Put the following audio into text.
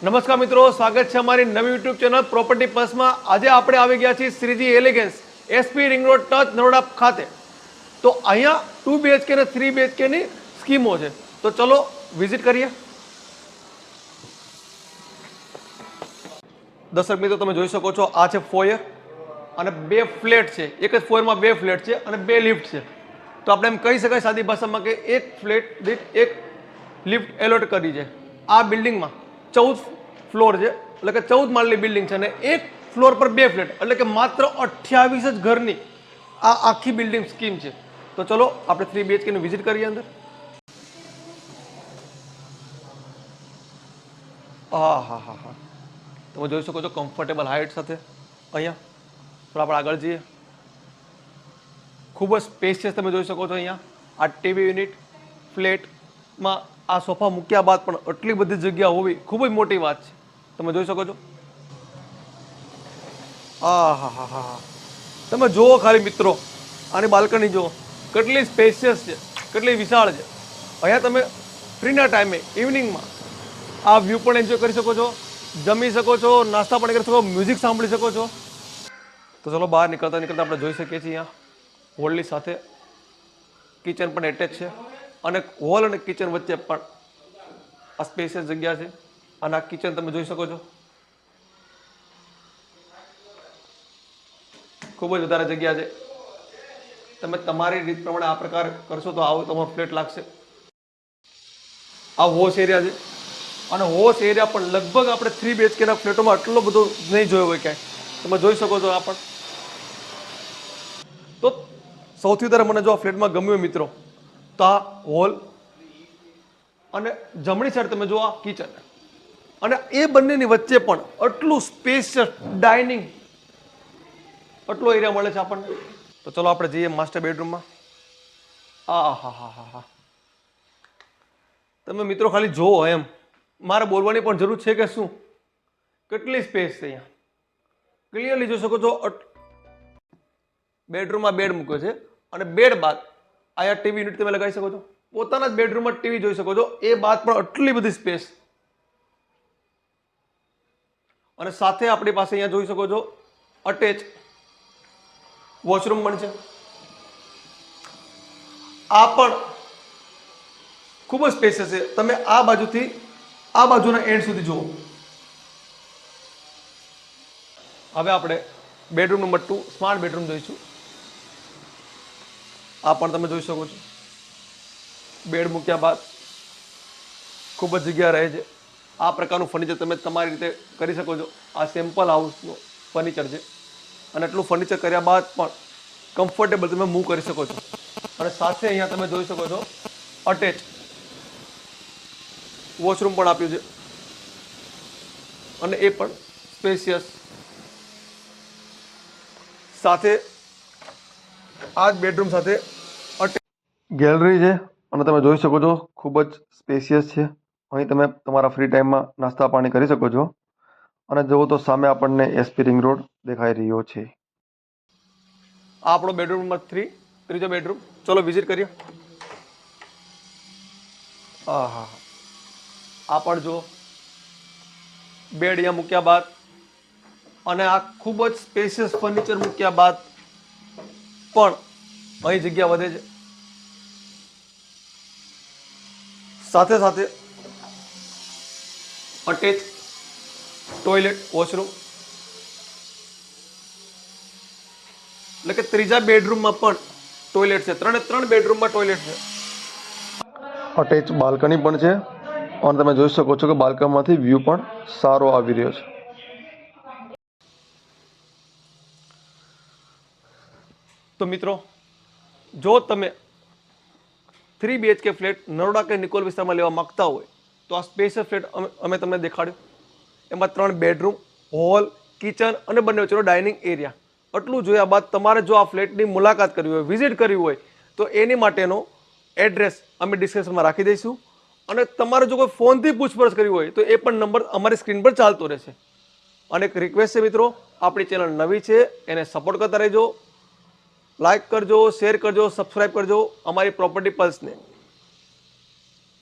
નમસ્કાર મિત્રો, સ્વાગત છે અમારી નવી યુટ્યુબ ચેનલ પ્રોપર્ટી પ્લસમાં। આજે આપણે આવી ગયા છીએ Shriji elegance SP ring road touch Naroda ખાતે। તો અહીંયા 2 BHK અને 3 BHK ની સ્કીમો છે, તો ચલો વિઝિટ કરીએ। દર્શક મિત્રો, તમે જોઈ શકો છો આ છે ફોયર અને 2 ફ્લેટ છે। એક જ ફોયરમાં 2 ફ્લેટ છે અને 2 લિફ્ટ છે। તો આપણે એમ કહી શકાય સાદી ભાષામાં કે એક ફ્લેટ દીઠ એક લિફ્ટ એલોટ કરી છે। આ બિલ્ડિંગમાં 14 ફ્લોર છે, એટલે કે 14 માળની બિલ્ડિંગ છે અને એક ફ્લોર પર 2 ફ્લેટ, એટલે કે માત્ર 28 જ ઘરની આ આખી બિલ્ડિંગ સ્કીમ છે। તો ચલો આપણે 3 BHK ની વિઝિટ કરીએ અંદર। હા, તમે જોઈ શકો છો કમ્ફર્ટેબલ હાઇટ સાથે। અહીંયા થોડા આપણે આગળ જઈએ, ખૂબ જ સ્પેશિયસ તમે જોઈ શકો છો। અહીંયા આ ટીવી યુનિટ ફ્લેટમાં આ સોફા મૂક્યા બાદ પણ આટલી બધી જગ્યા હોવી ખૂબ જ મોટી વાત છે। તમે જોઈ શકો છો। હા, તમે જુઓ ખાલી મિત્રો, આની બાલ્કની જુઓ કેટલી સ્પેશિયસ છે, કેટલી વિશાળ છે। અહીંયા તમે ફ્રીના ટાઈમે ઇવનિંગમાં આ વ્યૂ પણ એન્જોય કરી શકો છો, જમી શકો છો, નાસ્તા પણ કરી શકો, મ્યુઝિક સાંભળી શકો છો। તો ચલો બહાર નીકળતા આપણે જોઈ શકીએ છીએ અહીંયા હોલની સાથે કિચન પણ એટેચ છે અને હોલ અને કિચન વચ્ચે પણ આ સ્પેશિયસ જગ્યા છે। અને આ કિચન તમે જોઈ શકો છો, ખૂબ જ વધારે જગ્યા છે। તમે તમારી રીત પ્રમાણે આ પ્રકાર કરશો તો આવો તમારો ફ્લેટ લાગશે। આ વોશ એરિયા છે અને વોશ એરિયા પણ લગભગ આપણે 3 BHK ના ફ્લેટોમાં આટલો બધો નહીં જોયો હોય ક્યાંય। તમે જોઈ શકો છો આ પણ। તો સૌથી વધારે મને જો આ ફ્લેટમાં ગમ્યું હોય મિત્રો, તો આ હોલ અને જમણી સાઈડ તમે જો આ કિચન અને એ બંનેની વચ્ચે પણ આટલું સ્પેશિયસ ડાઇનિંગ, આટલો એરિયા મળે છે આપણને। તો ચલો આપણે જઈએ માસ્ટર બેડરૂમમાં। હા, તમે મિત્રો ખાલી જોવો, એમ મારે બોલવાની પણ જરૂર છે કે શું? કેટલી સ્પેસ છે અહીંયા, ક્લિયરલી જોઈ શકો છો। બેડરૂમમાં બેડ મૂક્યો છે અને બેડ બાદ અહીંયા ટીવી યુનિટ તમે લગાવી શકો છો। પોતાના જ બેડરૂમમાં ટીવી જોઈ શકો છો, એ બાદ પણ આટલી બધી સ્પેસ। અને સાથે આપણી પાસે અહીંયા જોઈ શકો છો અટેચ વોશરૂમ પણ છે। આ પણ ખૂબ જ સ્પેશિયસ છે। તમે આ બાજુથી આ બાજુના એન્ડ સુધી જુઓ। હવે આપણે બેડરૂમ નંબર 2 સ્માર્ટ બેડરૂમ જોઈશું। આ પણ તમે જોઈ શકો છો, બેડ મૂક્યા બાદ ખૂબ જ જગ્યા રહે છે। આ પ્રકારનું ફર્નિચર તમે તમારી રીતે કરી શકો છો। આ સિમ્પલ હાઉસનું ફર્નિચર છે અને એટલું ફર્નિચર કર્યા બાદ પણ કમ્ફર્ટેબલ તમે મૂવ કરી શકો છો। અને સાથે અહીંયા તમે જોઈ શકો છો અટેચ વોશરૂમ પણ આપ્યું છે અને એ પણ સ્પેશિયસ। સાથે આ જ બેડરૂમ સાથે ગેલેરી છે અને તમે જોઈ શકો છો ખૂબ જ સ્પેશિયસ છે। અહીં તમે તમારા ફ્રી ટાઈમમાં નાસ્તા પાણી કરી શકો છો। અને જુઓ તો સામે આપણને એસપી રિંગ રોડ દેખાઈ રહ્યો છે। આ આપણો બેડરૂમ નંબર 3, ત્રીજો બેડરૂમ। ચલો વિઝિટ કરીએ। હા, આ પણ જુઓ, બેડ અહીંયા મૂક્યા બાદ અને આ ખૂબ જ સ્પેશિયસ ફર્નિચર મૂક્યા બાદ પણ અહીં જગ્યા વધે છે। સાથે સાથે અટેચ ટોયલેટ વોશરૂમ, એટલે કે ત્રીજા બેડરૂમમાં પણ ટોયલેટ છે। 3 બેડરૂમમાં ટોયલેટ છે। અટેચ બાલ્કની પણ છે અને તમે જોઈ શકો છો કે બાલ્કનીમાંથી વ્યૂ પણ સારો આવી રહ્યો છે। તો મિત્રો, જો તમે 3 BHK ફ્લેટ નરોડા કે નિકોલ વિસ્તારમાં લેવા માંગતા હોય તો આ સ્પેશિયલ ફ્લેટ અમે તમને દેખાડ્યું। એમાં 3 બેડરૂમ, હોલ, કિચન અને બંને વચ્ચેનો ડાઇનિંગ એરિયા। આટલું જોયા બાદ તમારે જો આ ફ્લેટની મુલાકાત કરવી હોય, વિઝિટ કરવી હોય, તો એની માટેનો એડ્રેસ અમે ડિસ્ક્રિપ્શનમાં રાખી દઈશું। અને તમારે જો કોઈ ફોનથી પૂછપરછ કરવી હોય તો એ પણ નંબર અમારી સ્ક્રીન પર ચાલતો રહેશે। અને એક રિક્વેસ્ટ છે મિત્રો, આપણી ચેનલ નવી છે, એને સપોર્ટ કરતા રહેજો, લાઇક કરજો, શેર કરજો, સબસ્ક્રાઇબ કરજો અમારી પ્રોપર્ટી પલ્સને।